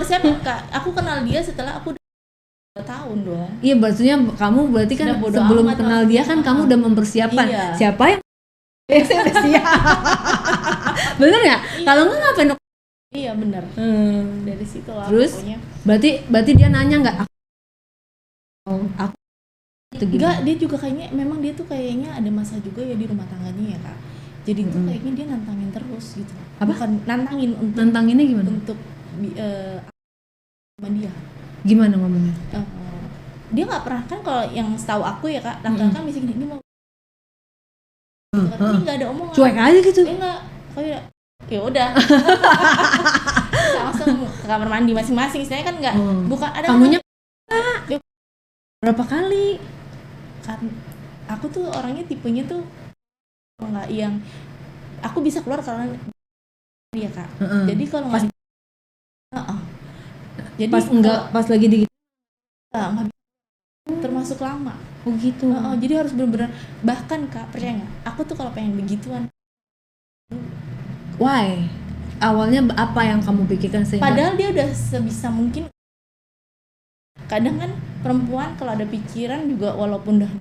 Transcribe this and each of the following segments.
mempersiapkan Kak. Aku kenal dia setelah aku 2 tahun dong. Iya, maksudnya kamu berarti kan Udah bodo sebelum amat kenal langsung. dia kan kamu udah mempersiapkan Iya. siapa yang saya udah siap. Bener nggak? Kalau nggak ngapain? Iya bener. Dari situ lah Terus pokoknya. berarti dia nanya nggak? Aku itu Enggak, gimana? dia juga kayaknya memang dia tuh kayaknya ada masa juga ya di rumah tangganya ya Kak. Jadi tuh kayaknya dia nantangin terus gitu. Apa? Bukan nantangin untuk Nantanginnya gimana? sama dia. Gimana ngomongnya? Dia nggak pernah kan, kalau yang setahu aku ya Kak, laki-laki kan bisa gini, ini mau ini nggak ada omongan. Cuek aja gitu. Enggak, kayak ya udah. Langsung ke kamar mandi masing-masing. Istilahnya kan nggak, bukan ada. Kamunya berapa kali? Kan aku tuh orangnya tipenya tuh nggak yang aku bisa keluar karena dia Kak. Jadi kalau nggak jadi Pas enggak, pas lagi di nggak termasuk lama. oh gitu. Jadi harus benar-benar, bahkan Kak percaya nggak, aku tuh kalau pengen begituan. Why? Awalnya apa yang kamu pikirkan sehingga? Padahal dia udah sebisa mungkin. Kadang kan perempuan kalau ada pikiran juga walaupun udah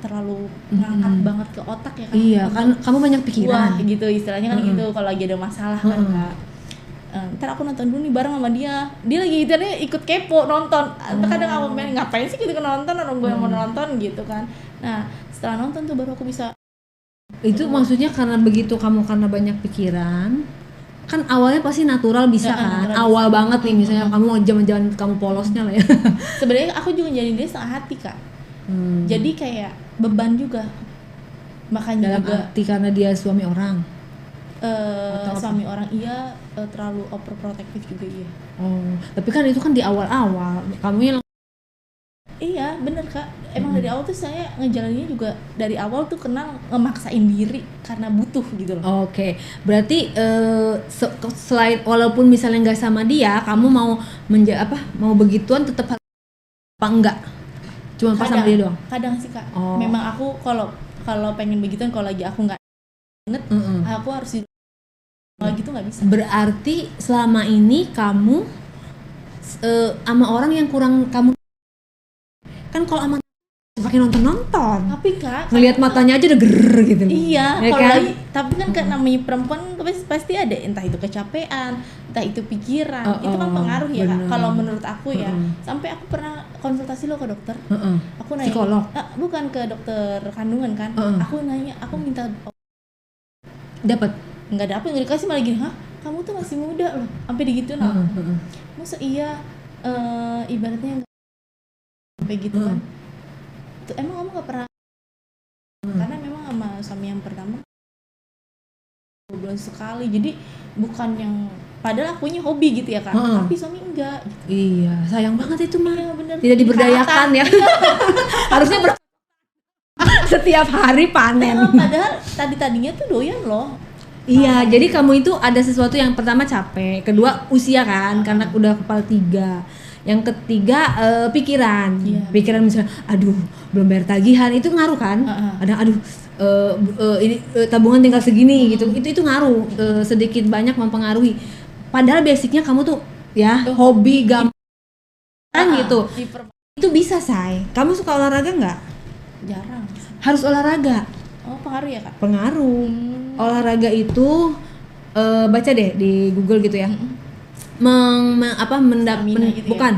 terlalu ngangkat banget ke otak ya kan. Iya, kan kamu banyak pikiran. Wah gitu istilahnya kan gitu kalau lagi ada masalah kan Kak. Ntar aku nonton dulu nih bareng sama dia lagi gitu nih, ikut kepo nonton. Kadang aku main ngapain sih gitu ke nonton, orang gue yang mau nonton gitu kan. Nah setelah nonton tuh baru aku bisa. Itu maksudnya karena begitu kamu karena banyak pikiran, kan awalnya pasti natural bisa Ya, kan, natural awal bisa. banget nih misalnya kamu zaman kamu polosnya lah ya. Sebenarnya aku juga jadi dia setengah hati Kak. Jadi kayak beban juga. Makanya Dalam juga arti karena dia suami orang. suami orang iya, terlalu overprotective juga iya. Oh, tapi kan itu kan di awal-awal kamu yang Iya bener Kak, emang dari awal tuh saya ngejalaninnya juga dari awal tuh kenal ngemaksain diri karena butuh gitu loh. Oke, berarti selain walaupun misalnya nggak sama dia, kamu mau mau begituan tetap apa enggak? Cuma pas sama dia doang. Kadang sih Kak, Oh. memang aku kalau pengen begituan, kalau lagi aku nggak banget, aku harus kalau gitu nggak bisa. Berarti selama ini kamu sama orang yang kurang kamu kan, kalau sama pakai nonton Tapi Kak, ngelihat matanya aja udah ger gitu. iya, ya kalau kan? lagi, tapi kan namanya perempuan pasti ada, entah itu kecapean, entah itu pikiran, itu kan pengaruh ya Kak. bener. Kalau menurut aku ya, sampai aku pernah konsultasi lo ke dokter. Aku nanya, Psikolog? bukan ke dokter kandungan kan. Aku nanya, aku minta Dapat. nggak dapet, nggak dikasih, malah gini, kamu tuh masih muda loh, sampai digituin lah. Masa iya, ibaratnya sampai gitu kan. Tuh, emang kamu nggak pernah, karena memang sama suami yang pertama 2 bulan sekali, jadi bukan yang, padahal akunya hobi gitu ya kan, tapi suami enggak gitu. Iya, sayang banget itu mah. Iya bener, Tidak diberdayakan ya. Harusnya setiap hari panen. padahal tadinya tuh doyan loh. Iya, jadi kamu itu ada sesuatu yang pertama capek, kedua usia kan, karena udah kepala 3. Yang ketiga pikiran. Pikiran misalnya, aduh belum bayar tagihan, itu ngaruh kan. Ada aduh ini tabungan tinggal segini gitu. Itu ngaruh, sedikit banyak mempengaruhi. Padahal basicnya kamu tuh ya hobi gampang gitu. Itu bisa, Say. Kamu suka olahraga nggak? Jarang. Harus olahraga. Oh, pengaruh ya Kak? Pengaruh. Olahraga itu baca deh di Google gitu ya. Gitu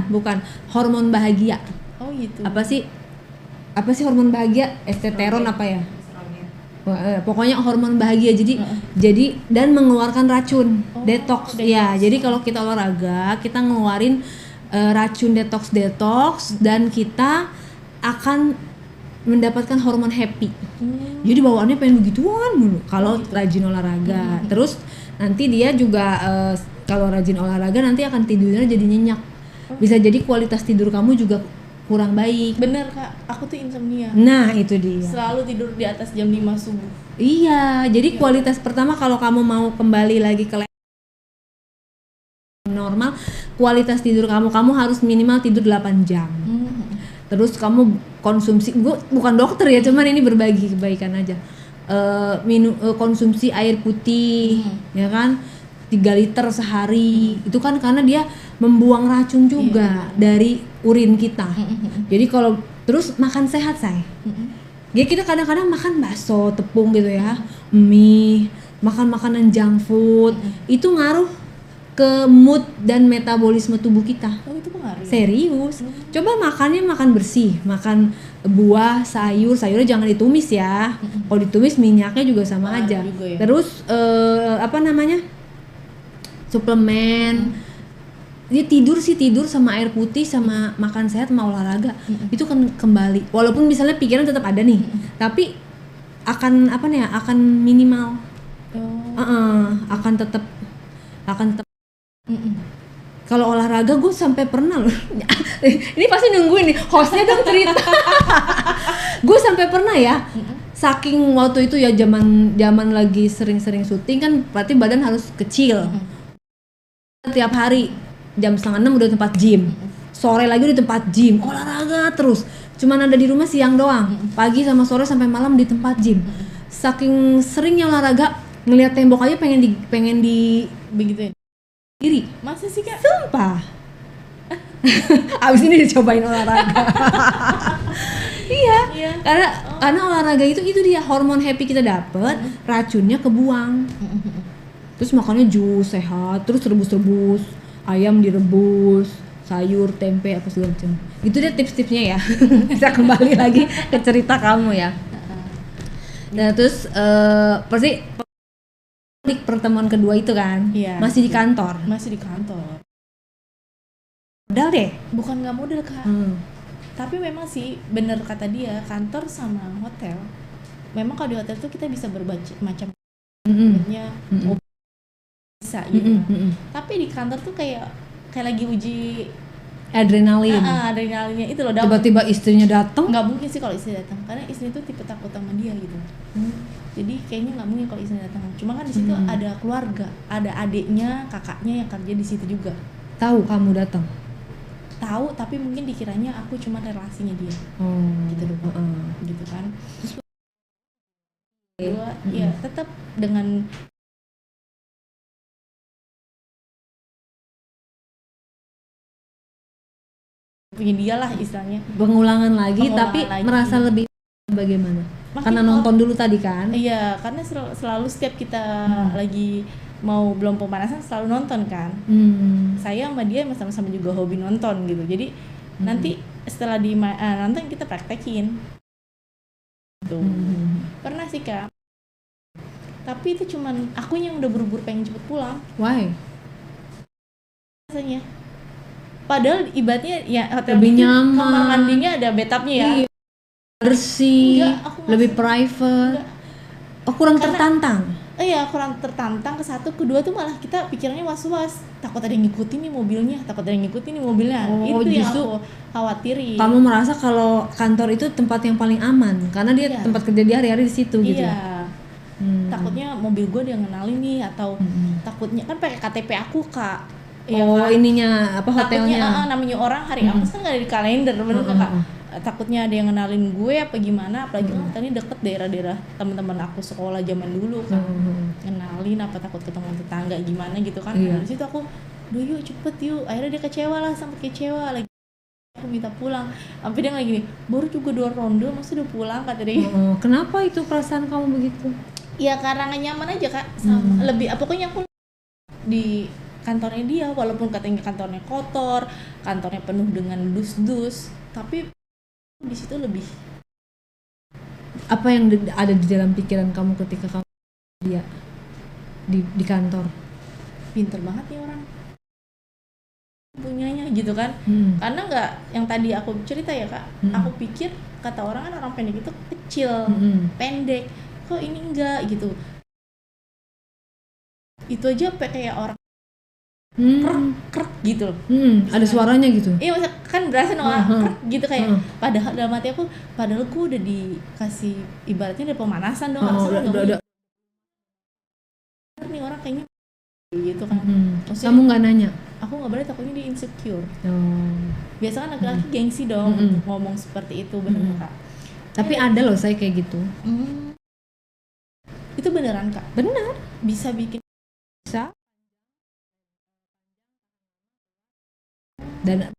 bukan hormon bahagia. Oh gitu. Apa sih hormon bahagia? Testosteron apa ya? Pokoknya hormon bahagia. Jadi dan mengeluarkan racun, detox. Ya, jadi kalau kita olahraga, kita ngeluarin racun detox dan kita akan mendapatkan hormon happy. Jadi bawaannya pengen begituan mulu kalau rajin olahraga. Terus nanti dia juga kalau rajin olahraga nanti akan tidurnya jadi nyenyak. Bisa jadi kualitas tidur kamu juga kurang baik. Bener Kak, aku tuh insomnia. Nah, itu dia. Selalu tidur di atas jam 5 subuh. Iya, jadi kualitas pertama kalau kamu mau kembali lagi ke normal, kualitas tidur kamu harus minimal tidur 8 jam. Terus kamu konsumsi, gue bukan dokter ya, cuman ini berbagi kebaikan aja. Konsumsi air putih, ya kan? 3 liter sehari. Itu kan karena dia membuang racun juga dari urin kita. Jadi kalau terus makan sehat, say. Jadi kita kadang-kadang makan bakso, tepung gitu ya, mie, makan makanan junk food, itu ngaruh ke mood dan metabolisme tubuh kita. Oh, itu pengaruh. Serius. Coba makannya makan bersih, makan buah, sayurnya jangan ditumis ya. Kalau ditumis minyaknya juga sama aja. Juga ya. Terus suplemen. Dia tidur sama air putih sama makan sehat sama olahraga. Itu kan kembali. Walaupun misalnya pikiran tetap ada nih, tapi akan akan minimal. Akan tetap kalau olahraga gue sampai pernah loh. Ini pasti nungguin nih hostnya dong cerita. Gue sampai pernah ya, saking waktu itu ya zaman lagi sering-sering syuting kan, berarti badan harus kecil. Tiap hari jam 5:30 udah tempat gym, sore lagi udah tempat gym, olahraga terus. Cuman ada di rumah siang doang, pagi sama sore sampai malam di tempat gym. Saking seringnya olahraga, ngelihat tembok aja pengen di begituin diri. Masa sih, Kak? Sumpah. Abis ini dicobain olahraga. Iya. Karena olahraga itu dia hormon happy kita dapet, racunnya kebuang. Terus makannya jus sehat, terus rebus ayam direbus, sayur, tempe apa segala macam. Itu dia tips-tipsnya ya. Bisa kembali lagi ke cerita kamu ya. Nah terus pasti di pertemuan kedua itu kan, masih di kantor. Modal deh. Bukan nggak modal, Kak. Tapi memang sih bener kata dia, kantor sama hotel. Memang kalau di hotel tuh kita bisa bermacam bisa gitu. Tapi di kantor tuh kayak lagi uji adrenalin. Adrenalinnya itu loh. Tiba-tiba istrinya datang. Nggak mungkin sih kalau istri datang, karena istri itu tipe takut sama dia gitu. Jadi kayaknya nggak mungkin kalau istri datang. Cuma kan di situ ada keluarga, ada adiknya, kakaknya yang kerja di situ juga. Tahu kamu datang? Tahu, tapi mungkin dikiranya aku cuma relasinya dia. Gitu doang. Gitu kan. Terus ya tetap dengan punya dia lah istilahnya. Pengulangan lagi tapi merasa lebih bagaimana? Karena nonton dulu tadi kan? Iya, karena selalu setiap kita lagi belum pemanasan selalu nonton kan. Saya sama dia sama-sama juga hobi nonton gitu. Jadi nanti setelah nonton kita praktekin. Tuh. Pernah sih, Kak. Tapi itu cuman aku yang udah buru-buru pengen cepet pulang. Why? Rasanya. Padahal ibaratnya ya hotel lebih nyaman. Kamar mandinya ada bathtubnya ya. Iya. Bersih, lebih private. Kurang tertantang. Iya, kurang tertantang ke satu, kedua tuh malah kita pikirannya was-was, takut ada yang ngikutin nih mobilnya. Itu yang aku khawatirin. Kamu merasa kalau kantor itu tempat yang paling aman karena dia tempat kerja dia hari-hari di situ gitu. Iya. Takutnya mobil gue dia ngenalin nih, atau takutnya kan pakai KTP aku, Kak. Ya, kan? Ininya apa hotelnya? Takutnya namanya orang hari apa kan nggak ada di kalender, bener nggak, Kak? Takutnya ada yang ngenalin gue apa gimana, apalagi hotel ini deket daerah-daerah teman-teman aku sekolah zaman dulu kan. Ngenalin apa, takut ketemu tetangga gimana gitu kan. Dari situ aku, yuk cepet yuk. Akhirnya dia kecewa lah, sampai kecewa lagi. Aku minta pulang, sampai dia lagi nih, baru juga 2 ronde masa udah pulang, kata dia. Kenapa itu perasaan kamu begitu? Ya karena gak nyaman aja, Kak. Sama lebih pokoknya aku di kantornya dia, walaupun katanya kantornya kotor, kantornya penuh dengan dus-dus, tapi di situ lebih. Apa yang ada di dalam pikiran kamu ketika kamu dia di kantor? Pinter banget nih orang punyanya gitu kan. Karena nggak yang tadi aku cerita ya, Kak, aku pikir kata orang kan orang pendek itu kecil, pendek, kok ini enggak gitu. Itu aja kayak orang krek gitu. Ada suaranya gitu. Iya, maksudnya kan berasa krek gitu kayak. Padahal dalam hati aku, padahal gue udah dikasih ibaratnya udah pemanasan dong. Udah. Nih orang kayaknya gitu kan. Kamu nggak nanya? Aku nggak berani, takutnya dia insecure. Biasa kan laki-laki gengsi dong untuk ngomong seperti itu, bener Kak. Tapi ada loh saya kayak gitu. Itu beneran, Kak? Bener. Bisa bikin. Bisa. Dan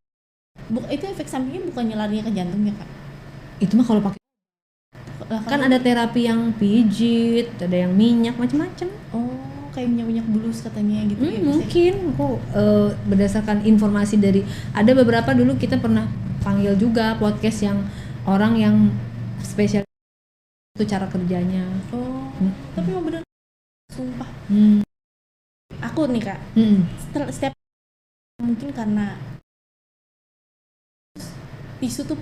itu efek sampingnya bukannya larinya ke jantungnya Kak? itu mah kalau pakai kan ada terapi yang pijit, ada yang minyak, macam-macam. Oh, kayak minyak bulus katanya gitu ya? Mungkin kok berdasarkan informasi dari ada beberapa dulu kita pernah panggil juga podcast yang orang yang spesial itu cara kerjanya. Oh, tapi mau bener sumpah. Aku nih Kak, setiap mungkin karena tisu tuh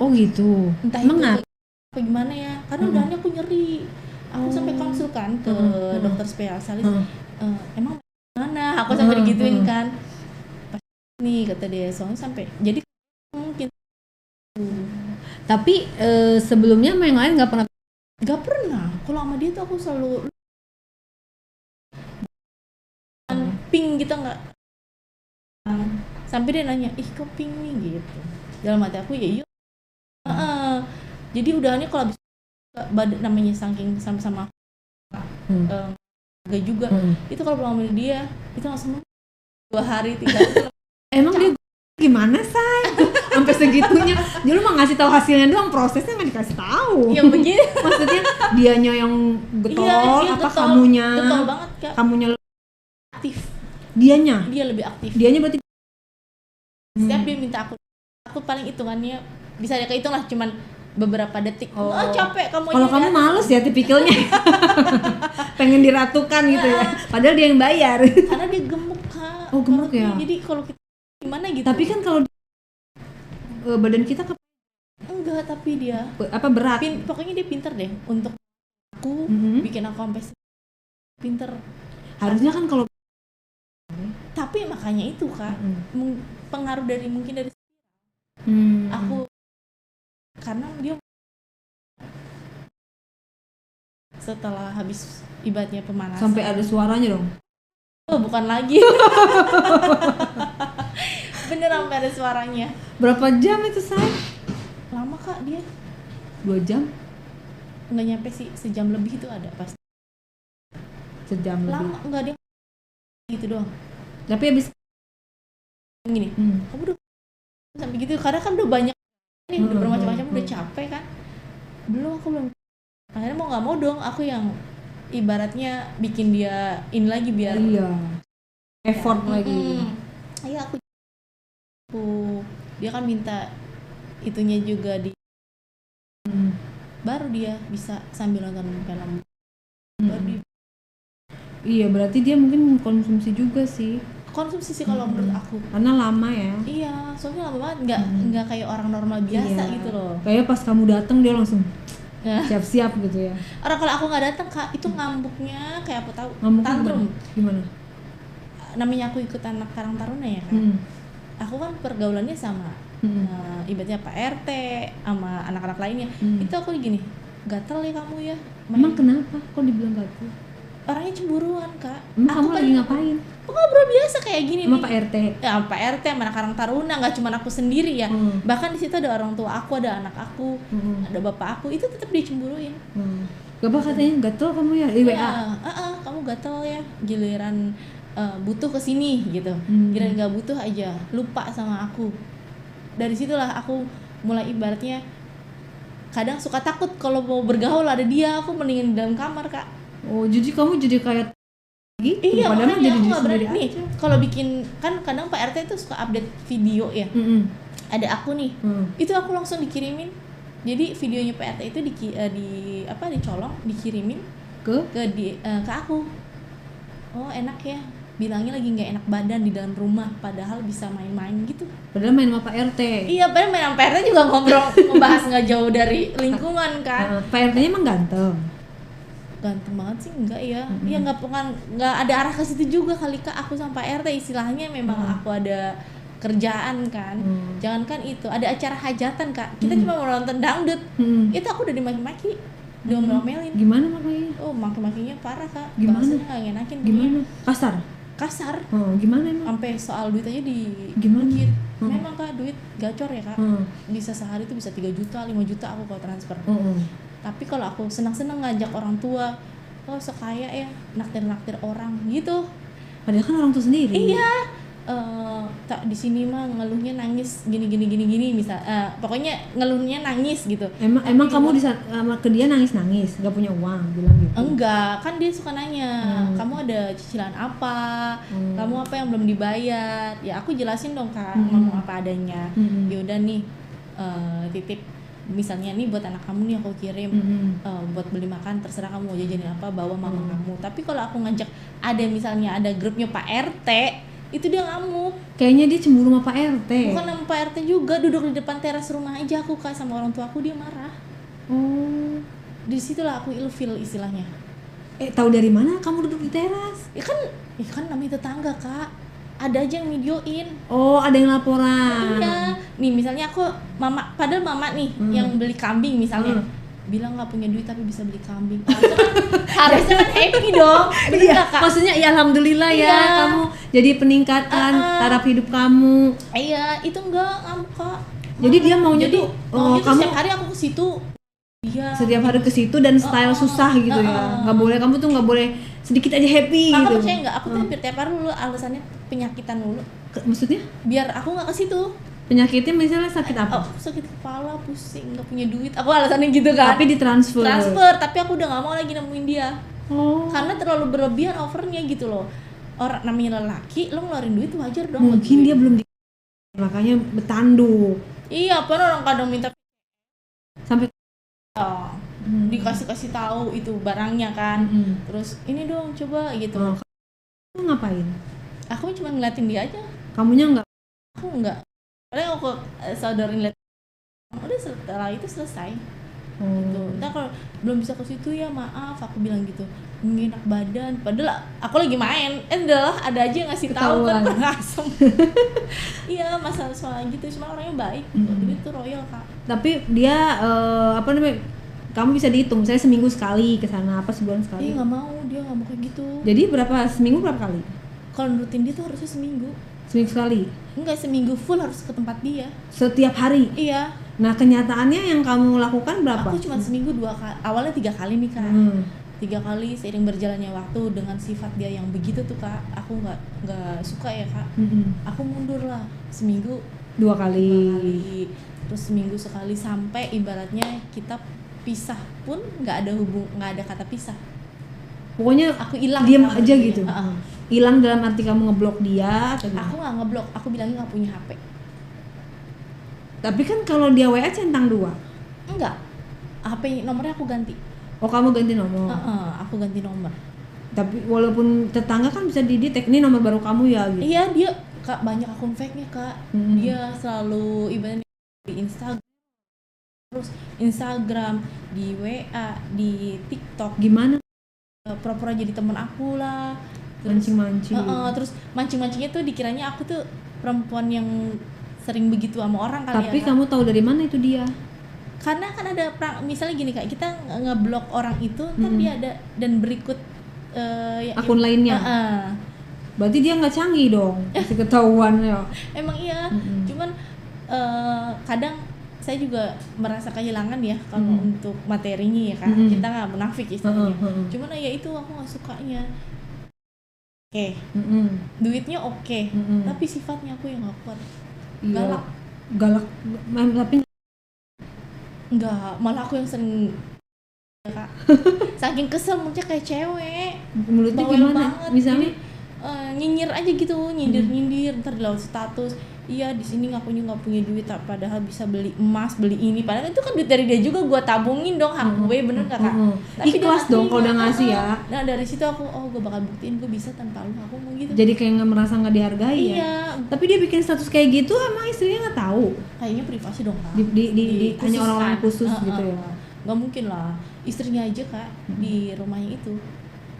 oh gitu. entah emang itu apa gimana ya, karena udahannya aku nyeri. Aku sampai konsul kan ke dokter spesialis. Emang mana? Aku sampai digituin kan. Pas nih kata dia, soalnya sampai jadi mungkin. Tapi sebelumnya sama yang lain nggak pernah. Kalau sama dia tuh aku selalu ping gitu nggak. Sampai dia nanya, ih kok ping nih gitu. Dalam hati aku ya iya. Jadi udahannya kalau habis badan namanya saking sama-sama gak juga. Itu kalau belum sama dia itu langsung 2 hari 3 hari. Emang dia gimana say? Sampai segitunya. Jadi lu mah ngasih tahu hasilnya doang, prosesnya nggak dikasih tahu. Ya begini. Maksudnya dianya yang getol, iya, apa getol, kamunya? Getol banget Kak. Kamunya Aktif. Dianya Dia lebih aktif. Dianya berarti setiap dia minta aku paling hitungannya bisa dia kehitung lah cuman beberapa detik. Capek kamu. Kalau kamu males ya tipikalnya. Pengen diratukan gitu ya. Padahal dia yang bayar. Karena dia gemuk Kak. Oh gemuk ya. Jadi kalau kita gimana gitu. Tapi kan kalau badan kita enggak, tapi dia apa berat. Pokoknya dia pinter deh untuk aku bikin aku sampai pinter. Harusnya kan kalau tapi makanya itu Kak pengaruh dari mungkin dari aku karena dia setelah habis ibaratnya pemanasan sampai ada suaranya dong. Oh bukan lagi. Bener sampai ada suaranya. Berapa jam itu say? Lama Kak dia 2 jam? Nggak nyampe sih, sejam lebih itu ada pasti. Sejam lama, lebih? Enggak dia gitu doang. Tapi abis gini, kamu udah sampai gitu karena kan udah banyak nih, udah bermacam-macam, udah capek kan. Aku belum. Akhirnya mau nggak mau dong aku yang ibaratnya bikin dia in lagi biar effort lagi. Iya aku dia kan minta itunya juga di baru dia bisa sambil nonton film. Iya berarti dia mungkin konsumsi juga sih. Konsumsi sih kalau menurut aku. Karena lama ya. Iya, soalnya lama banget, nggak kayak orang normal biasa gitu loh. Kayak pas kamu datang dia langsung siap-siap gitu ya. Orang kalau aku nggak datang Kak, itu ngambuknya kayak apa tahu? Tantrum. Gimana? Namanya aku ikut anak Karang Taruna ya kan. Aku kan pergaulannya sama ibaratnya Pak RT sama anak-anak lainnya. Itu aku gini, gatel ya kamu ya. Emang kenapa? Kok dibilang gatel? Orangnya cemburuan Kak. Kamu lagi ngapain? Ngobrol biasa kayak gini sama nih. Pak RT? Ya Pak RT sama anak Karang Taruna, nggak cuma aku sendiri ya. Bahkan di situ ada orang tua aku, ada anak aku, ada bapak aku, itu tetap dicemburuin. Bapak katanya gatel kamu ya? WA? Kamu gatel ya, giliran butuh kesini gitu. Giliran nggak butuh aja, lupa sama aku. Dari situlah aku mulai ibaratnya kadang suka takut kalau mau bergaul ada dia, aku mendingin di dalam kamar Kak. Oh jadi kamu jadi kayak gitu? Iya, padahal jadi aku nggak berani nih. aja. Kalau bikin kan kadang Pak RT itu suka update video ya. Ada aku nih, itu aku langsung dikirimin. Jadi videonya Pak RT itu dicolong, dikirimin ke aku. Oh enak ya, bilangnya lagi nggak enak badan di dalam rumah, padahal bisa main-main gitu. Padahal main sama Pak RT. Iya, padahal main sama Pak RT juga ngobrol, ngebahas nggak jauh dari lingkungan kan. Pak RT-nya emang ganteng. Ganteng banget sih enggak ya. Iya nggak ada arah ke situ juga kali Kak. Aku sama Pak RT istilahnya memang aku ada kerjaan kan. Jangankan itu, ada acara hajatan Kak. Kita cuma mau nonton dangdut. Itu aku udah dimaki-maki. Diomelin. Gimana makanya? Oh, maki-makinya parah Kak. Gimana? Bahasanya enggak ngenakin. Gimana? Kasar. Gimana emang? Sampai soal duit aja gimana? Memang Kak, duit gacor ya Kak. Bisa sehari tuh bisa 3 juta, 5 juta aku kalau transfer. Tapi kalau aku senang-senang ngajak orang tua, oh sekaya ya, naktir-naktir orang gitu. Padahal kan orang tua sendiri. Iya, tak di sini mah ngeluhnya nangis gini misal pokoknya ngeluhnya nangis gitu. Emang kamu ke dia nangis nggak punya uang bilang gitu? Enggak, kan dia suka nanya kamu ada cicilan apa, kamu apa yang belum dibayar, ya aku jelasin dong Kak, ngomong apa adanya. Ya udah nih titip misalnya nih buat anak kamu nih aku kirim buat beli makan, terserah kamu mau jajanin apa, bawa mama kamu. Tapi kalau aku ngajak misalnya ada grupnya Pak RT, itu dia ngamuk. Kayaknya dia cemburu sama Pak RT. Bukan sama Pak RT juga, duduk di depan teras rumah aja aku Kak sama orang tua aku, dia marah. Di situlah aku ilfil istilahnya. Tahu dari mana kamu duduk di teras? Ya kan namanya tetangga Kak, ada aja yang videoin. Oh, ada yang laporan. Iya, nih misalnya padahal mama nih yang beli kambing misalnya, bilang nggak punya duit tapi bisa beli kambing. Harusnya kan happy dong, bener Iya, nggak, Kak? maksudnya ya alhamdulillah ya Iya. kamu jadi peningkatan taraf hidup kamu. Iya, itu enggak ngamuk Kak. Jadi dia maunya tuh kamu setiap hari aku ke situ. Iya. setiap hari ke situ dan style susah gitu ya. Nggak boleh, kamu tuh nggak boleh sedikit aja happy Kakak gitu. percaya nggak? Aku tuh hampir tiap hari dulu alasannya penyakitan dulu. Maksudnya? Biar aku nggak ke situ. Penyakitnya misalnya sakit apa? Sakit kepala, pusing, nggak punya duit. Aku alasannya gitu kan. Tapi ditransfer. Tapi aku udah nggak mau lagi nemuin dia. Karena terlalu berlebihan overnya gitu loh. Orang namanya lelaki, lo ngeluarin duit wajar dong. Mungkin dia belum makanya bertanduk. Iya, apa orang kadang minta Sampai dikasih tahu itu barangnya kan. Terus ini dong coba gitu. Kamu ngapain? Aku cuma ngeliatin dia aja. Kamunya enggak? Aku enggak. Paling aku saudarin lihat. Udah setelah itu selesai. Gitu. Entah kalau belum bisa ke situ ya maaf, aku bilang gitu. Nggak enak badan. Padahal aku lagi main. Ada aja yang ngasih tahu kan ngasem. Iya, masalah soal gitu. Cuma orangnya baik. Jadi itu royal Kak. Tapi dia kamu bisa dihitung, saya seminggu sekali ke sana, apa sebulan sekali? Dia nggak mau kayak gitu. Jadi seminggu berapa kali? Kalau nurutin dia tuh harusnya seminggu. Seminggu sekali? Enggak, seminggu full harus ke tempat dia. Setiap hari? Iya. Nah kenyataannya yang kamu lakukan berapa? Aku cuma seminggu 2 kali. Awalnya 3 kali nih Kak. 3 kali seiring berjalannya waktu dengan sifat dia yang begitu tuh Kak. Aku nggak suka ya Kak. Aku mundur lah. Seminggu 2 kali. Terus seminggu sekali, sampai ibaratnya kita pisah pun nggak ada kata pisah. Pokoknya aku hilang, diam aja gitu. Hilang dalam arti kamu ngeblok dia atau aku nggak ngeblok, aku bilangnya nggak punya HP. Tapi kan kalau dia WA centang 2. Enggak, HP nomornya aku ganti. Oh, kamu ganti nomor? Aku ganti nomor. Tapi walaupun tetangga kan bisa didetek, ini nomor baru kamu ya gitu. Iya, dia Kak banyak akun fake-nya Kak. Dia selalu ibaratnya di Instagram, di WA, di TikTok. Gimana? Pura-pura jadi temen aku lah. Mancing-mancing. Terus mancing-mancingnya tuh dikiranya aku tuh perempuan yang sering begitu sama orang kali. Tapi ya, kamu tahu dari mana itu dia? Karena kan ada misalnya gini Kak, kita ngeblok orang itu, tapi ada dan berikut akun lainnya. Berarti dia nggak canggih dong, masih ketahuan ya. Emang iya, cuman kadang saya juga merasa kehilangan ya kalau untuk materinya ya kan. Kita nggak munafik istilahnya. Cuman ya itu aku nggak sukanya. Oke. Duitnya oke. Tapi sifatnya aku yang nggak kuat. Galak tapi enggak, malah aku yang sering Kak. Saking kesel mulutnya kayak cewek. Mulutnya gimana? Banget. Misalnya nyinyir aja gitu, nyindir ntar di laut status. Iya, di sini nggak punya duit, padahal bisa beli emas, beli ini. Padahal itu kan duit dari dia juga, gue tabungin dong, hak gue, bener gak Kak? Tapi ikhlas dong kalau udah ngasih ya. Nah dari situ aku, gue bakal buktiin gue bisa tanpa lu, aku mau gitu. Jadi kayak nggak merasa nggak dihargai ya. Iya. Tapi dia bikin status kayak gitu, emang istrinya nggak tahu? Kayaknya privasi dong Kak. Di hanya orang-orang kan? khusus gitu ya. Nggak mungkin lah, istrinya aja Kak di rumahnya itu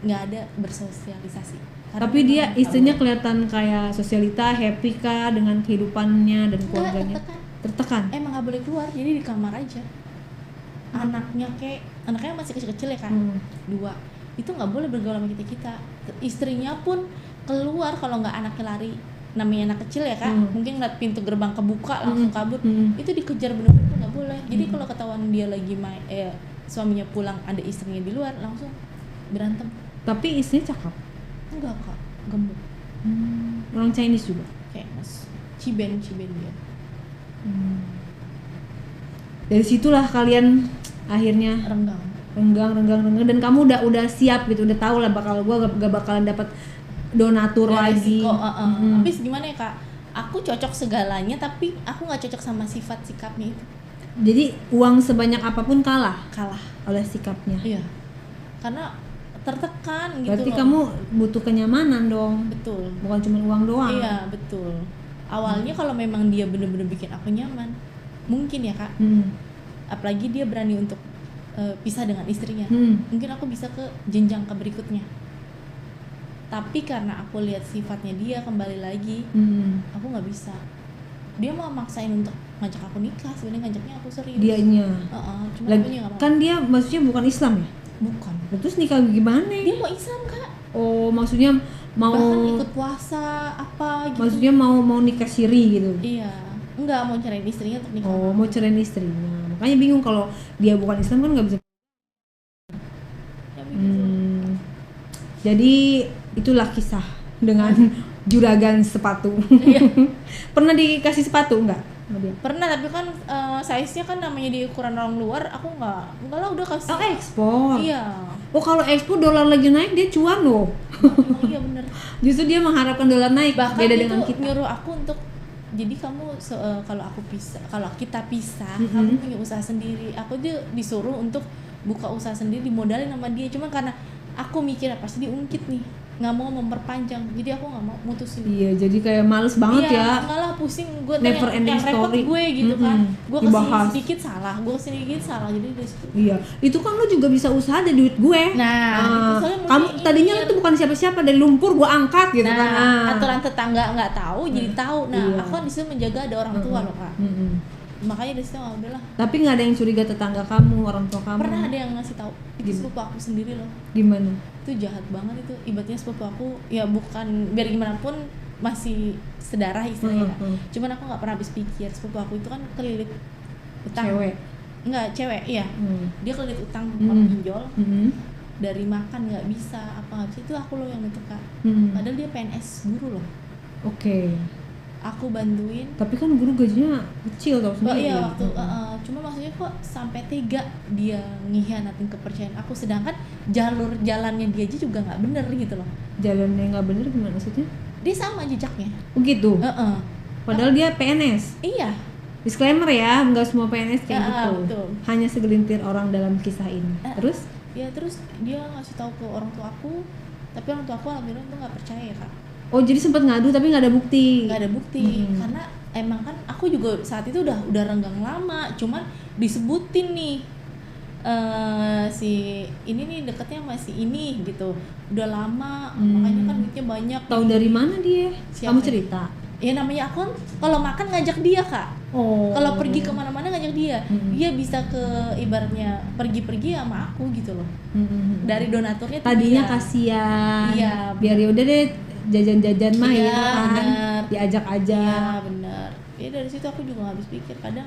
nggak ada bersosialisasi. Tapi dia istrinya kelihatan kayak sosialita, happy kah dengan kehidupannya dan keluarganya? Tertekan. Emang nggak boleh keluar, jadi di kamar aja. Anaknya masih kecil-kecil ya kan, 2. Itu nggak boleh bergaul sama kita. Istrinya pun keluar kalau nggak anaknya lari. Namanya anak kecil ya kan, mungkin ngeliat pintu gerbang kebuka langsung kabur. Itu dikejar bener-bener nggak boleh. Jadi kalau ketahuan dia lagi suaminya pulang ada istrinya di luar, langsung berantem. Tapi istrinya cakep. Enggak Kak, gemuk. orang Chinese juga. kayak mas Ciben dia. Dari situlah kalian akhirnya renggang dan kamu udah siap gitu, udah tahu lah gua gak bakalan dapat donatur lagi. Habis gimana ya kak, aku cocok segalanya tapi aku nggak cocok sama sifat sikapnya itu. Jadi uang sebanyak apapun kalah oleh sikapnya. Iya, karena tertekan gitu. Berarti kamu butuh kenyamanan dong. Betul, bukan cuma uang doang. Iya betul. Awalnya kalau memang dia bener-bener bikin aku nyaman, mungkin ya kak, apalagi dia berani untuk pisah dengan istrinya, mungkin aku bisa ke jenjang ke berikutnya. Tapi karena aku lihat sifatnya dia kembali lagi, aku nggak bisa. Dia mau maksain untuk ngajak aku nikah, sebenarnya ngajaknya aku serius. Dianya. Cuma akunya nggak mau. Kan dia maksudnya bukan Islam ya? Bukan. Terus nikah gimana? Dia mau Islam kak. Oh, maksudnya mau bahkan ikut puasa apa gitu. Maksudnya mau nikah siri gitu? Iya. Enggak, mau cerain istrinya untuk nikah. Oh, mau cerain istrinya. Makanya bingung kalau dia bukan Islam kan nggak bisa. Ya begitu. Jadi itulah kisah dengan juragan sepatu. Iya. Pernah dikasih sepatu enggak? Pernah, tapi kan size-nya kan namanya di ukuran orang luar, aku enggak lah udah kasih. Oh, ekspor. Iya. Oh, kalau ekspor dolar lagi naik dia cuan loh. Iya bener. Justru dia mengharapkan dolar naik. Bahkan beda itu dengan kita. nyuruh aku untuk jadi kamu kalau kita pisah, kamu punya usaha sendiri. Aku dia disuruh untuk buka usaha sendiri, dimodalin sama dia. Cuma karena aku mikir pasti diungkit nih, nggak mau memperpanjang, jadi aku nggak mau mutusin. Iya, jadi kayak males banget ya. Nggak lah, pusing gue Never ending repot story. gue gitu kan. Gue Dibahas. kesini sedikit salah, jadi dari situ. Iya, itu kan lo juga bisa usaha dari duit gue. Nah, itu kamu tadinya lo tuh bukan siapa-siapa, dari lumpur gue angkat gitu kan. Aturan tetangga nggak tahu, jadi tahu. Nah, aku di situ menjaga ada orang tua loh kak. Makanya dari situ udahlah. Tapi nggak ada yang curiga tetangga kamu, orang tua kamu? Pernah ada yang ngasih tahu. Itu sepupu aku sendiri loh. Gimana? Itu jahat banget itu. Ibaratnya sepupu aku ya bukan biar gimana pun masih sedarah istilahnya. Cuman aku nggak pernah habis pikir sepupu aku itu kan kelilit utang. Cewek iya. Dia kelilit utang orang pinjol. Dari makan nggak bisa, apa nggak bisa, itu aku loh yang nutup kak. Padahal dia PNS guru loh. Oke. Aku bantuin. Tapi kan guru gajinya kecil tau sendiri. Iya waktu cuma maksudnya kok sampai tega dia ngihianatin kepercayaan aku, sedangkan jalannya dia aja juga nggak bener gitu loh. Jalannya nggak bener gimana maksudnya? Dia sama jejaknya. Oh gitu. Padahal dia PNS. Iya. Disclaimer ya, nggak semua PNS kayak gitu. Betul. Hanya segelintir orang dalam kisah ini. Terus? Ya terus dia ngasih tahu ke orang tua aku, tapi orang tua aku alhamdulillah tuh nggak percaya kak. Oh, jadi sempat ngadu tapi nggak ada bukti. Nggak ada bukti, karena emang kan aku juga saat itu udah renggang lama, cuman disebutin nih si ini nih deketnya masih ini gitu, udah lama, makanya kan duitnya banyak. Tahu dari mana dia? Siapa? Kamu cerita? Ya namanya aku kan kalau makan ngajak dia kak. Kalau pergi kemana-mana ngajak dia. Dia bisa ke ibaratnya pergi-pergi sama aku gitu loh. Dari donaturnya tadinya kasihan. Iya. Biar yaudah deh jajan-jajan mah ya kan. Diajak aja. Iya benar. Ya dari situ aku juga nggak habis pikir, kadang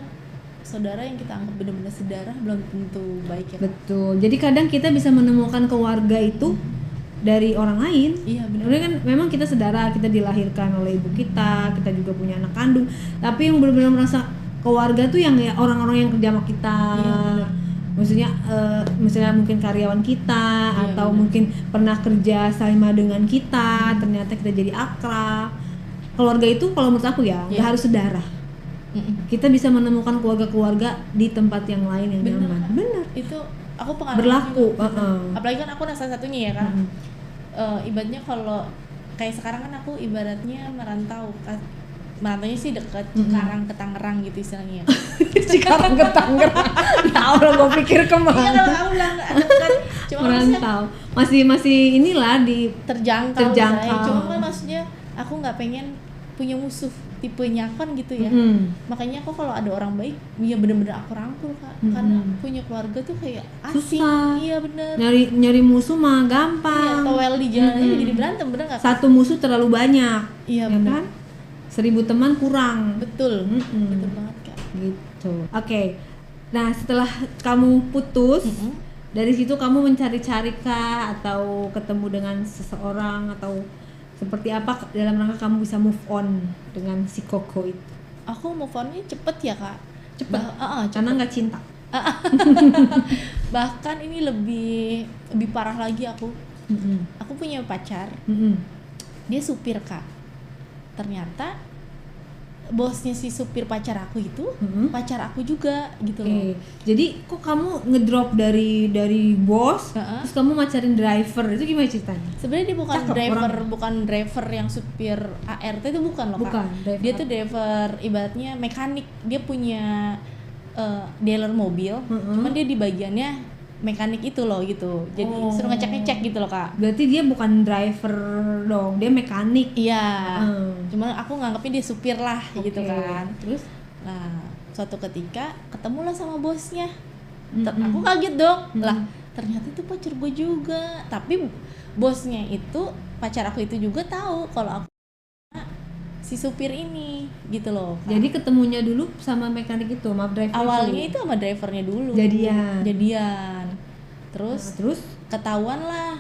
saudara yang kita anggap benar-benar sedarah belum tentu baik ya. Betul. Jadi kadang kita bisa menemukan keluarga itu dari orang lain. Iya benar. Sebenarnya kan memang kita saudara, kita dilahirkan oleh ibu kita juga punya anak kandung. Tapi yang benar-benar merasa keluarga tuh yang ya orang-orang yang kerja sama kita. Iya, benar. Maksudnya misalnya mungkin karyawan kita atau mungkin pernah kerja sama dengan kita, ternyata kita jadi akrab. Keluarga itu kalau menurut aku ya nggak harus sedarah. Kita bisa menemukan keluarga-keluarga di tempat yang lain yang nyaman. Benar. Itu aku pengalaman berlaku. Apalagi kan aku salah satunya ya kan. Ibaratnya kalau kayak sekarang kan aku ibaratnya merantaunya sih dekat Cikarang ke Tangerang gitu istilahnya. Cikarang ke Tangerang. Tahu lah, gue pikir kemana. Iya kalau aku bilang dekat. Cuma merantau. Masih inilah di terjangkau. Cuma kan maksudnya aku nggak pengen punya musuh tipenya kan gitu ya. Makanya aku kalau ada orang baik ya bener-bener aku rangkul kak. Karena punya keluarga tuh kayak asing. Susah. Iya bener. Nyari musuh mah gampang. Iya, towel di jalan aja jadi berantem, bener nggak? Satu musuh terlalu banyak. Iya ya bener. Kan? 1000 teman kurang. Betul. Betul banget kak. Gitu. Oke. Nah setelah kamu putus, dari situ kamu mencari-cari kah atau ketemu dengan seseorang atau Seperti apa dalam rangka kamu bisa move on dengan si Koko itu? Aku move on-nya cepet ya kak. Cepet? Cepet. Karena nggak cinta? Bahkan ini lebih parah lagi aku. Aku punya pacar, dia supir kak. Ternyata bosnya si supir pacar aku itu pacar aku juga gitu loh. Jadi kok kamu ngedrop dari bos, terus kamu macarin driver, itu gimana ceritanya? Sebenarnya dia bukan Cakep driver, orang. bukan driver yang supir ART itu bukan loh Bukan, kak. driver. Dia tuh driver ibaratnya mekanik. Dia punya dealer mobil, cuman dia di bagiannya mekanik itu loh gitu. Jadi suruh ngecek gitu loh kak. Berarti dia bukan driver dong, dia mekanik. Iya. Cuman aku nganggapnya dia supir lah gitu kan. Terus? Nah, suatu ketika ketemulah sama bosnya. Aku kaget dong. Lah, ternyata itu pacar gue juga. Tapi bosnya itu, pacar aku itu juga tahu kalau aku si supir ini gitu loh Kak. Jadi ketemunya dulu sama mekanik itu, sama driver awalnya itu sama drivernya dulu jadian terus ketahuan lah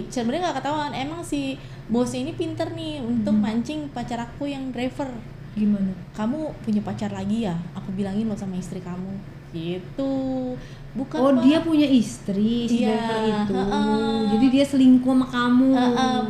sebenarnya nggak ketahuan, emang si bosnya ini pinter nih untuk mancing pacar aku yang driver. Gimana? Kamu punya pacar lagi ya? Aku bilangin lo sama istri kamu gitu. Bukan dia punya istri si driver itu. Jadi dia selingkuh sama kamu.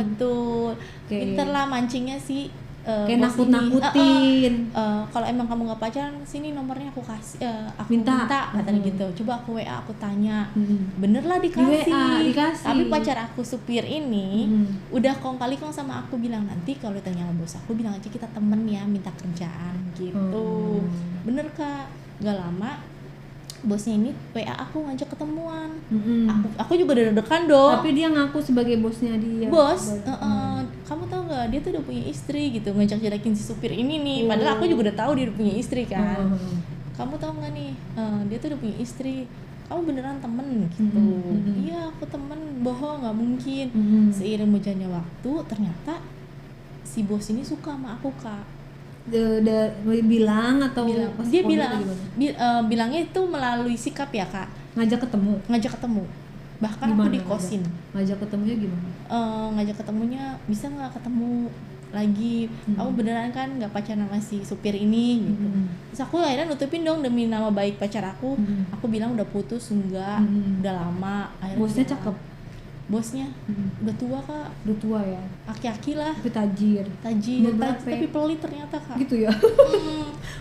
Betul. Pinter lah mancingnya sih. Kayak nakut-nakutin. Kalau emang kamu nggak pacaran, sini nomornya aku kasih, aku minta katanya gitu. Coba aku WA, aku tanya, bener lah dikasih. Tapi pacar aku supir ini udah kong kali sama aku bilang, nanti kalau ditanya sama bos aku bilang aja kita temen ya, minta kerjaan gitu. Bener kak. Gak lama bosnya ini WA aku ngajak ketemuan. Aku juga deg-degan dong. Tapi dia ngaku sebagai bosnya dia. Bos, kamu tahu nggak dia tuh udah punya istri gitu, ngajak-ngajakin si supir ini nih. Padahal aku juga udah tahu dia udah punya istri kan. Kamu tahu nggak nih, dia tuh udah punya istri. Kamu beneran temen gitu? Iya aku temen, bohong nggak mungkin. Seiring berjalannya waktu, ternyata si bos ini suka sama aku kak. Bilang atau dia bilangnya itu melalui sikap ya kak. Ngajak ketemu bahkan gimana, aku dikosin. Ngajak ketemunya gimana? Ngajak ketemunya, bisa nggak ketemu lagi, kamu beneran kan nggak pacaran sama si supir ini gitu. Terus aku akhirnya nutupin dong demi nama baik pacar aku. Aku bilang udah putus enggak, udah lama. Akhirnya bosnya cakep. Bosnya udah tua kak. Udah tua ya? Aki-aki lah. Tapi tajir. Tapi pelit ternyata kak. Gitu ya?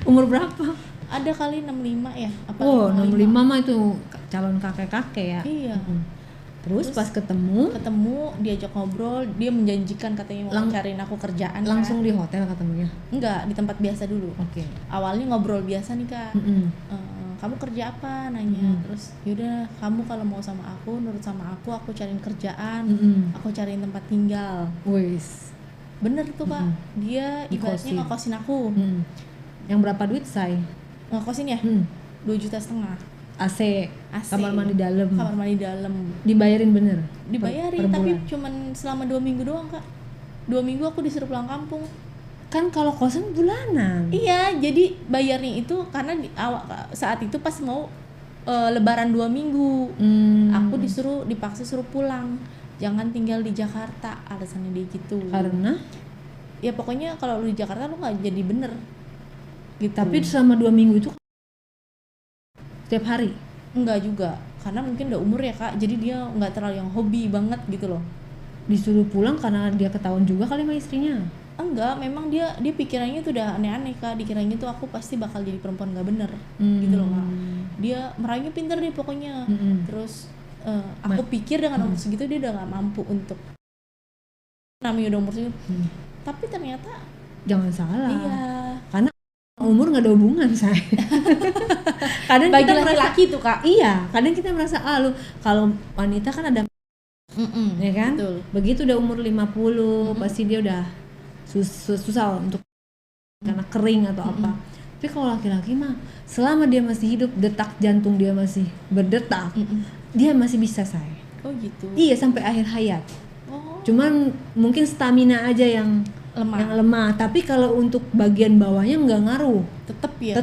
Umur berapa? Ada kali 65 ya? 65 mah itu calon kakek-kakek ya? Iya. Terus pas ketemu, diajak ngobrol, dia menjanjikan katanya mau cariin aku kerjaan. Langsung di hotel ketemunya? Enggak, di tempat biasa dulu. Oke. Awalnya ngobrol biasa nih kak. Kamu kerja apa, nanya. Terus yaudah kamu kalau mau sama aku, nurut sama aku cariin kerjaan, aku cariin tempat tinggal. Wis. Bener tuh kak, dia ibaratnya ngekosin aku. Yang berapa duit say? Ngekosin ya? 2,5 juta. AC. Kamar mandi dalam. Dibayarin bener? Dibayarin, tapi cuman selama 2 minggu doang kak. 2 minggu aku disuruh pulang kampung. Kan kalau kosan bulanan. Iya, jadi bayarnya itu karena saat itu pas mau lebaran 2 minggu. Aku dipaksa suruh pulang. Jangan tinggal di Jakarta, alasannya dia gitu. Karena? Ya pokoknya kalau lu di Jakarta lu nggak jadi bener. Gitu. Tapi selama 2 minggu itu setiap hari? Enggak juga, karena mungkin udah umur ya kak. Jadi dia nggak terlalu yang hobi banget gitu loh. Disuruh pulang karena dia ketahuan juga kali sama istrinya? Enggak, memang dia pikirannya tuh udah aneh-aneh kak. Dikiranya tuh aku pasti bakal jadi perempuan nggak bener gitu loh kak. Dia meraihnya pinter deh pokoknya. Terus aku pikir dengan umur segitu dia udah nggak mampu untuk namanya udah umur segitu. Tapi ternyata jangan salah. Iya. Karena umur nggak ada hubungan say. Kadang bagi kita laki-laki tuh kak. Iya, kadang kita merasa kalau wanita kan ada ya kan? Betul. Begitu udah umur 50 pasti dia udah susah untuk karena kering atau apa. Tapi kalau laki-laki mah selama dia masih hidup, detak jantung dia masih berdetak, dia masih bisa say. Oh gitu. Iya, sampai akhir hayat. Cuman mungkin stamina aja yang lemah. Tapi kalau untuk bagian bawahnya nggak ngaruh. Tetep ya.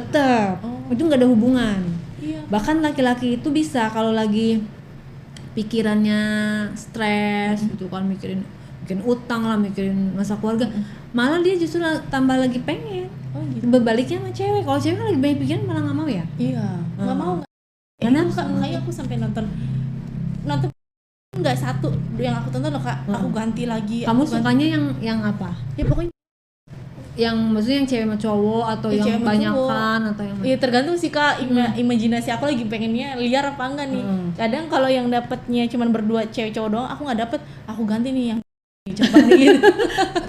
Itu nggak ada hubungan. Iya. Bahkan laki-laki itu bisa kalau lagi pikirannya stres gitu kan, mikirin mikirin utang lah, mikirin masa keluarga. Malah dia justru tambah lagi pengen. Oh gitu. Berbaliknya sama cewek. Kalau cewek kan lagi banyak pikiran malah nggak mau ya. Iya, nggak mau. Karena kayak aku sampai nonton nggak satu yang aku tonton loh Kak. Aku ganti lagi. Kamu sukanya yang apa? Ya pokoknya Yang maksudnya yang cewek sama cowok atau yang banyakan atau yang iya tergantung sih Kak, imajinasi aku lagi pengennya liar apa enggak nih. Kadang kalau yang dapatnya cuman berdua cewek cowok doang, aku nggak dapet, aku ganti nih yang coba gitu.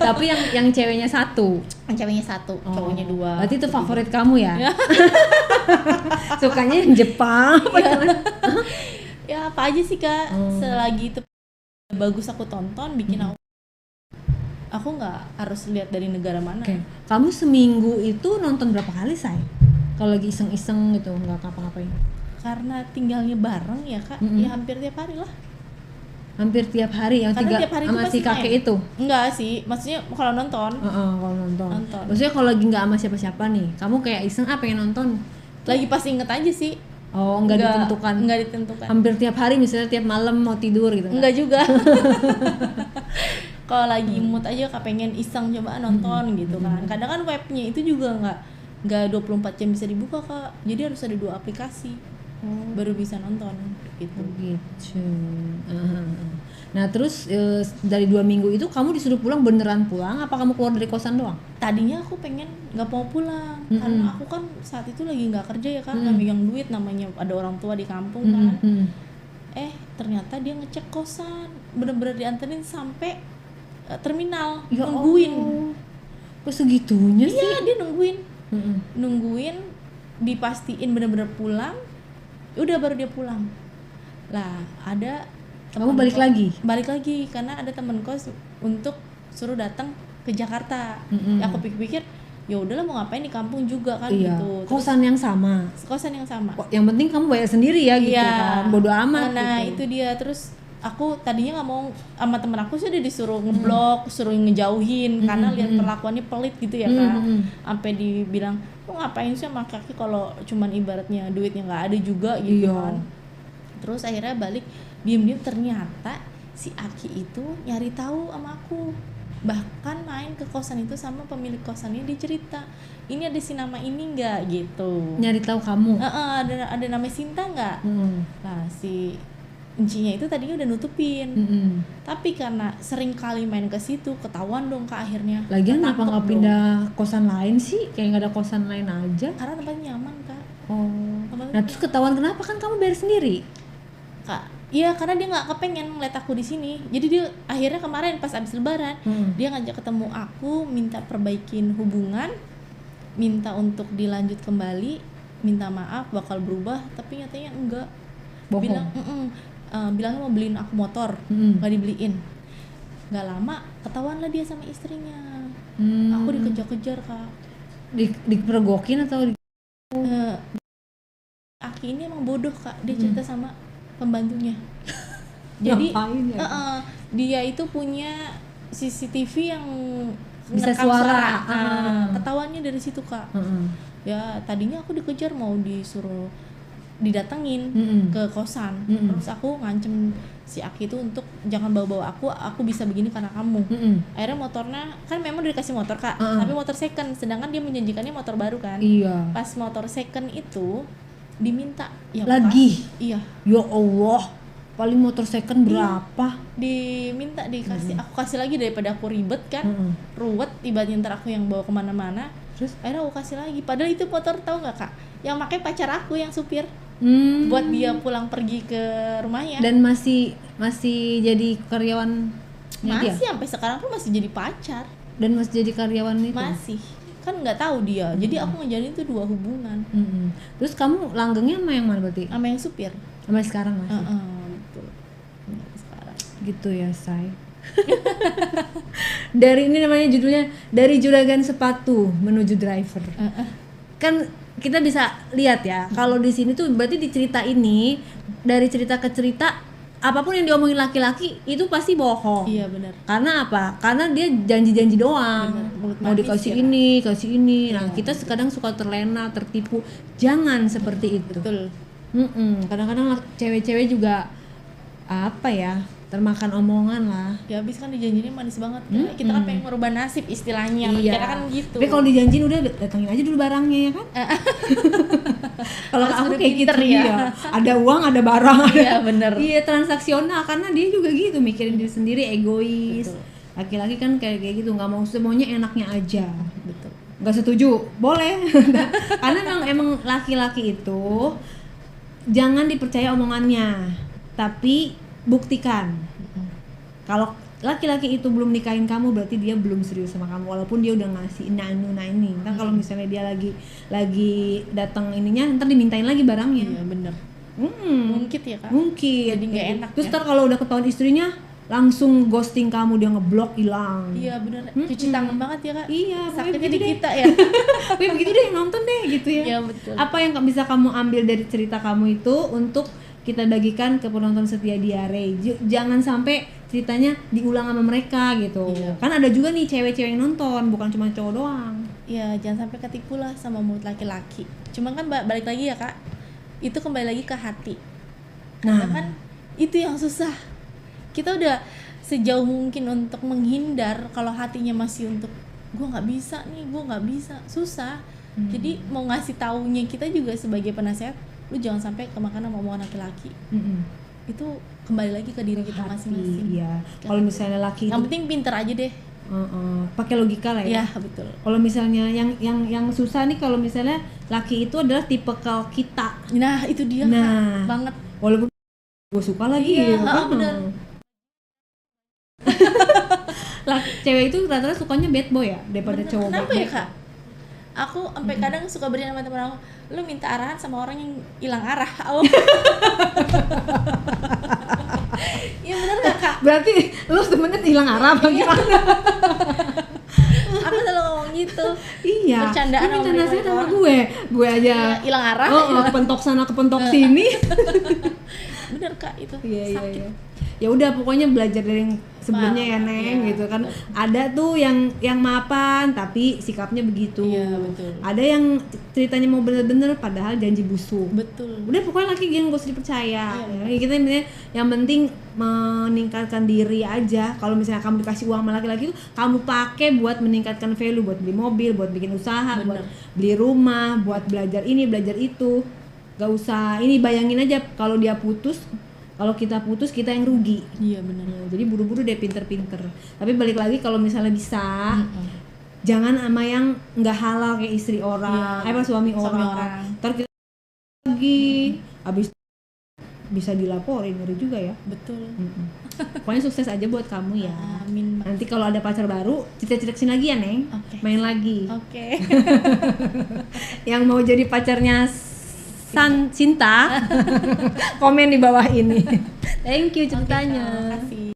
Tapi yang ceweknya satu. Yang ceweknya satu, cowoknya dua. Berarti itu favorit kamu ya? Sukanya yang Jepang apa ya apa aja sih Kak, selagi itu bagus aku tonton, bikin aku nggak harus lihat dari negara mana. Kamu seminggu itu nonton berapa kali, Say? Kalau lagi iseng-iseng gitu, nggak ngapa-ngapain? Karena tinggalnya bareng ya Kak, ya hampir tiap hari lah. Hampir tiap hari yang karena tiga tiap hari sama si kakek itu? Enggak sih, maksudnya kalau nonton. Kalau nonton. Maksudnya kalau lagi nggak sama siapa-siapa nih, kamu kayak iseng pengen nonton? Lagi pas inget aja sih. Oh, nggak ditentukan. Nggak ditentukan. Hampir tiap hari, misalnya tiap malam mau tidur gitu. Enggak juga. Kalau lagi mood aja pengen iseng coba nonton gitu kan. Kadang kan webnya itu juga nggak 24 jam bisa dibuka Kak. Jadi harus ada 2 aplikasi baru bisa nonton gitu. Nah terus dari 2 minggu itu kamu disuruh pulang, beneran pulang? Apa kamu keluar dari kosan doang? Tadinya aku pengen nggak mau pulang karena aku kan saat itu lagi nggak kerja ya kan, nggak megang duit, namanya ada orang tua di kampung kan. Ternyata dia ngecek kosan, bener-bener dianterin sampai terminal, ya nungguin. Kok segitunya sih? Iya, dia nungguin dipastiin bener-bener pulang, udah baru dia pulang. Lah ada kamu balik lagi karena ada temen kos untuk suruh datang ke Jakarta. Ya, aku pikir-pikir ya udahlah, mau ngapain di kampung juga kan. Gitu. Kosan yang sama. Yang penting kamu bayar sendiri ya gitu kan. Bodo amat. Nah gitu. Itu dia. Terus aku tadinya nggak mau sama temen aku, sudah disuruh ngeblok, suruh ngejauhin karena lihat perlakuannya pelit gitu ya Kak. Sampai dibilang, "Lu ngapain sih sama kaki kalau cuman ibaratnya duitnya nggak ada juga gitu kan." Terus akhirnya balik, diem-diem ternyata si Aki itu nyari tahu sama aku. Bahkan main ke kosan itu sama pemilik kosannya, dia cerita, "Ini ada si nama ini nggak?" gitu. Nyari tahu kamu? Ada nama Sinta nggak? Nah si encinya itu tadinya udah nutupin, tapi karena sering kali main ke situ, ketahuan dong Kak akhirnya. Lagian kenapa nggak pindah kosan lain sih? Kayak nggak ada kosan lain aja? Karena tempatnya nyaman Kak. Nah terus ketahuan kenapa? Kan kamu bayar sendiri. Kak, iya karena dia nggak kepengen ngeliat aku di sini. Jadi dia akhirnya kemarin pas abis lebaran, dia ngajak ketemu aku, minta perbaikin hubungan, minta untuk dilanjut kembali, minta maaf bakal berubah, tapi nyatanya enggak. Bohong. Bilangnya mau beliin aku motor, nggak dibeliin. Nggak lama ketahuan lah dia sama istrinya. Aku dikejar-kejar Kak. Dipergokin atau Aki ini emang bodoh Kak, dia cerita sama pembantunya. Jadi dia itu punya CCTV yang bisa suara. Ketahuannya dari situ Kak. Ya tadinya aku dikejar, mau disuruh didatengin ke kosan. Terus aku ngancem si Aki itu untuk jangan bawa-bawa aku bisa begini karena kamu. Akhirnya motornya kan memang udah dikasih motor Kak, tapi motor second, sedangkan dia menjanjikannya motor baru kan. Pas motor second itu diminta ya lagi. Iya. Ya Allah, paling motor second berapa? Diminta dikasih, aku kasih lagi daripada aku ribet kan. Ruwet ibaratnya ntar aku yang bawa kemana-mana. Terus akhirnya aku kasih lagi, padahal itu motor tahu nggak Kak, yang pakai pacar aku yang supir. Buat dia pulang pergi ke rumahnya. Dan masih jadi karyawan dia? Sampai sekarang pun masih jadi pacar. Dan masih jadi karyawan itu? Masih. Kan nggak tahu dia. Jadi aku ngejalin itu 2 hubungan. Terus kamu langgengnya sama yang mana berarti? Sama yang supir. Sampai sekarang masih? Betul. Sekarang. Gitu ya Say. Dari ini namanya judulnya Dari Juragan Sepatu Menuju Driver. Kan kita bisa lihat ya, kalau di sini tuh berarti di cerita ini, dari cerita ke cerita, apapun yang diomongin laki-laki itu pasti bohong. Iya benar. Karena apa? Karena dia janji-janji doang. Mau dikasih ini, kasih ini. Nah kita kadang suka terlena, tertipu. Jangan seperti itu. Betul. Kadang-kadang cewek-cewek juga apa ya? termakan omongan lah. Ya habis kan dijanjinya manis banget kan. Kita kan pengen merubah nasib istilahnya. Iya. Kira kan gitu. Tapi kalau dijanjin udah datangin aja dulu barangnya ya kan. Kalau Harus aku udah kayak gitu pinter ya. ya. Ada uang, ada barang, ada. Iya bener. Iya, transaksional karena dia juga gitu mikirin diri sendiri, egois. Betul. Laki-laki kan kayak gitu, nggak mau semuanya enaknya aja. Betul. Nggak setuju, boleh. Karena emang laki-laki itu jangan dipercaya omongannya, tapi buktikan. Kalau laki-laki itu belum nikahin kamu berarti dia belum serius sama kamu, walaupun dia udah ngasih ini. Ntar kalau misalnya dia lagi datang ininya, ntar dimintain lagi barangnya. Iya bener. Mungkin ya kak. Mungkin. Jadi nggak enak. Terus ya? ntar kalau udah ketahuan istrinya langsung ghosting kamu, dia ngeblok, hilang. Iya bener. Cuci tangan banget ya kak. Iya, Sakitnya di kita ya. Tapi begitu deh, nonton deh gitu ya. Iya betul. Apa yang bisa kamu ambil dari cerita kamu itu untuk kita bagikan ke penonton setia Diare. Jangan sampai ceritanya diulang sama mereka gitu. Iya. Kan ada juga nih cewek-cewek yang nonton, bukan cuma cowok doang. Ya jangan sampai ketipu lah sama mulut laki-laki. Cuma kan balik lagi ya kak, itu kembali lagi ke hati. Karena kan itu yang susah. Kita udah sejauh mungkin untuk menghindar, kalau hatinya masih untuk gue nggak bisa nih, gue nggak bisa, susah. Jadi mau ngasih taunya kita juga sebagai penasehat, lu jangan sampai kemakan sama omongan laki-laki. Itu kembali lagi ke diri kita masing-masing. Iya. Kalau misalnya laki yang itu penting pinter aja deh. pakai logika lah ya. Iya betul. Kalau misalnya yang susah nih, kalau misalnya laki itu adalah tipe kal kita. Nah itu dia Nah, Kak, banget. Walaupun gue suka lagi Iya, kan. bener. Cewek itu rata-rata sukanya bad boy ya daripada Bener. cowok Kenapa baik-baik. ya kak? Aku sampai kadang suka berani sama temen aku, lu minta arahan sama orang yang hilang arah. Oh. Iya bener gak kak? Berarti lu sebenarnya hilang arah apa gimana? Aku selalu ngomong gitu. Iya. Bercandaan Lu minta sama nasihat sama orang. gue aja. Hilang arah. Kepentok sana kepentok sini. Bener kak itu. Iya. Sakit. Ya udah pokoknya belajar dari yang sebelumnya ya Neng, iya, gitu kan. betul. Ada tuh yang mapan tapi sikapnya begitu. Iya, betul. Ada yang ceritanya mau bener-bener padahal janji busuk. Betul. Udah pokoknya laki yang gak usah dipercaya. Iya, Ya, kita intinya yang penting meningkatkan diri aja. Kalau misalnya kamu dikasih uang sama laki-laki itu kamu pakai buat meningkatkan value, buat beli mobil, buat bikin usaha, Bener. buat beli rumah, buat belajar ini, belajar itu. Gak usah ini, bayangin aja kalau dia putus, kalau kita putus kita yang rugi. Iya bener. Jadi buru-buru deh pinter-pinter. Tapi balik lagi kalau misalnya bisa, jangan sama yang nggak halal kayak istri orang, Iya. suami Suami orang. orang. Ntar kita lagi, abis bisa dilaporin, ngeri juga ya. Betul. Pokoknya sukses aja buat kamu ya. Amin. Nanti kalau ada pacar baru, cerita-cerita kesini lagi ya Neng. Oke. Main lagi. Oke. Yang mau jadi pacarnya Sinta, komen di bawah ini. Thank you ceritanya. Terima kasih.